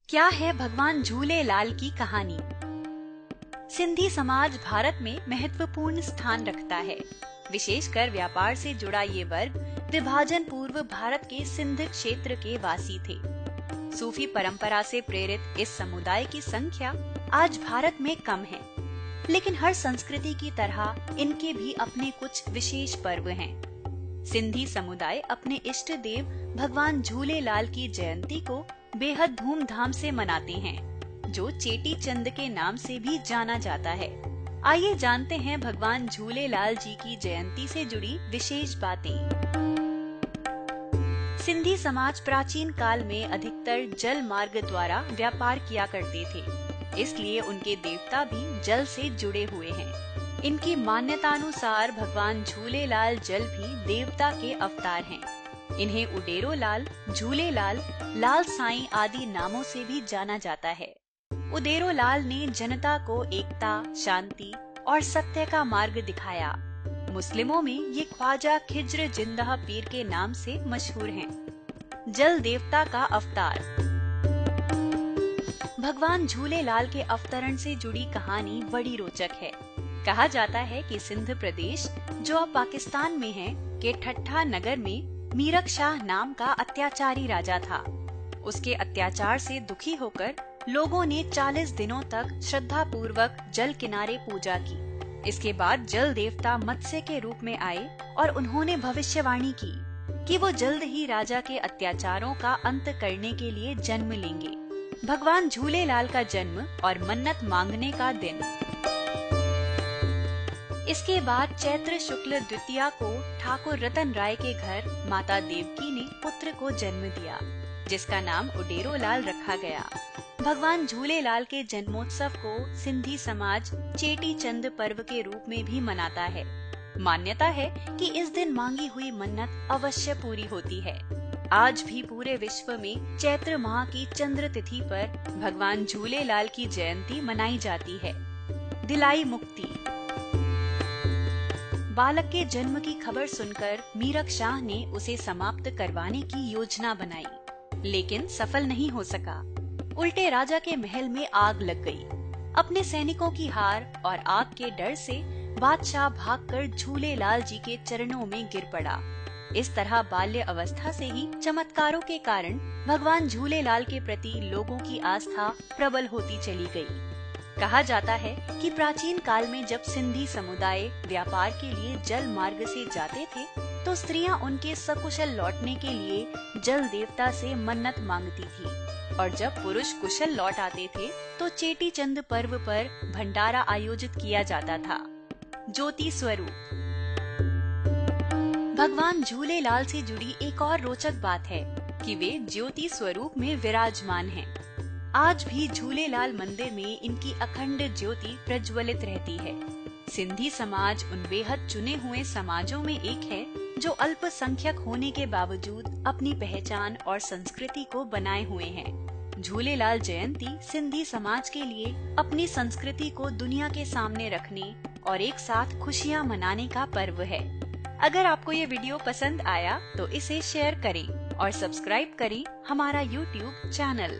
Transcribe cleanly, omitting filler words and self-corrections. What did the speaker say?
क्या है भगवान झूलेलाल की कहानी। सिंधी समाज भारत में महत्वपूर्ण स्थान रखता है। विशेषकर व्यापार से जुड़ा ये वर्ग विभाजन पूर्व भारत के सिंध क्षेत्र के वासी थे। सूफी परंपरा से प्रेरित इस समुदाय की संख्या आज भारत में कम है, लेकिन हर संस्कृति की तरह इनके भी अपने कुछ विशेष पर्व हैं। सिंधी समुदाय अपने इष्ट देव भगवान झूलेलाल की जयंती को बेहद धूमधाम से मनाते हैं, जो चेटी चंद के नाम से भी जाना जाता है। आइए जानते हैं भगवान झूलेलाल जी की जयंती से जुड़ी विशेष बातें। सिंधी समाज प्राचीन काल में अधिकतर जल मार्ग द्वारा व्यापार किया करते थे, इसलिए उनके देवता भी जल से जुड़े हुए हैं। इनकी मान्यतानुसार भगवान झूलेलाल जल भी देवता के अवतार हैं। इन्हें उडेरो लाल, झूलेलाल, लाल साईं आदि नामों से भी जाना जाता है। उडेरो लाल ने जनता को एकता, शांति और सत्य का मार्ग दिखाया। मुस्लिमों में ये ख्वाजा खिज्र जिंदह पीर के नाम से मशहूर हैं। जल देवता का अवतार। भगवान झूलेलाल के अवतरण से जुड़ी कहानी बड़ी रोचक है। कहा जाता है कि सिंध प्रदेश, जो अब पाकिस्तान में है, के ठट्ठा नगर में मीरक शाह नाम का अत्याचारी राजा था। उसके अत्याचार से दुखी होकर लोगों ने 40 दिनों तक श्रद्धा पूर्वक जल किनारे पूजा की। इसके बाद जल देवता मत्स्य के रूप में आए और उन्होंने भविष्यवाणी की कि वो जल्द ही राजा के अत्याचारों का अंत करने के लिए जन्म लेंगे। भगवान झूलेलाल का जन्म और मन्नत मांगने का दिन। इसके बाद चैत्र शुक्ल द्वितीया को ठाकुर रतन राय के घर माता देवकी ने पुत्र को जन्म दिया, जिसका नाम उडेरो लाल रखा गया। भगवान झूलेलाल के जन्मोत्सव को सिंधी समाज चेटी चंद पर्व के रूप में भी मनाता है। मान्यता है कि इस दिन मांगी हुई मन्नत अवश्य पूरी होती है। आज भी पूरे विश्व में चैत्र माह की चंद्र तिथि पर भगवान झूलेलाल की जयंती मनाई जाती है। दिलाई मुक्ति। बालक के जन्म की खबर सुनकर मीरक शाह ने उसे समाप्त करवाने की योजना बनाई, लेकिन सफल नहीं हो सका। उल्टे राजा के महल में आग लग गई। अपने सैनिकों की हार और आग के डर से बादशाह भागकर झूलेलाल जी के चरणों में गिर पड़ा। इस तरह बाल्य अवस्था से ही चमत्कारों के कारण भगवान झूलेलाल के प्रति लोगों की आस्था प्रबल होती चली गई। कहा जाता है कि प्राचीन काल में जब सिंधी समुदाय व्यापार के लिए जल मार्ग से जाते थे, तो स्त्रियां उनके सकुशल लौटने के लिए जल देवता से मन्नत मांगती थी, और जब पुरुष कुशल लौट आते थे तो चेटी चंद पर्व पर भंडारा आयोजित किया जाता था। ज्योति स्वरूप। भगवान झूलेलाल से जुड़ी एक और रोचक बात है कि वे ज्योति स्वरूप में विराजमान हैं। आज भी झूलेलाल मंदिर में इनकी अखंड ज्योति प्रज्वलित रहती है। सिंधी समाज उन बेहद चुने हुए समाजों में एक है जो अल्पसंख्यक होने के बावजूद अपनी पहचान और संस्कृति को बनाए हुए हैं। झूलेलाल जयंती सिंधी समाज के लिए अपनी संस्कृति को दुनिया के सामने रखने और एक साथ खुशियां मनाने का पर्व है। अगर आपको ये वीडियो पसंद आया तो इसे शेयर करें और सब्सक्राइब करें हमारा YouTube चैनल।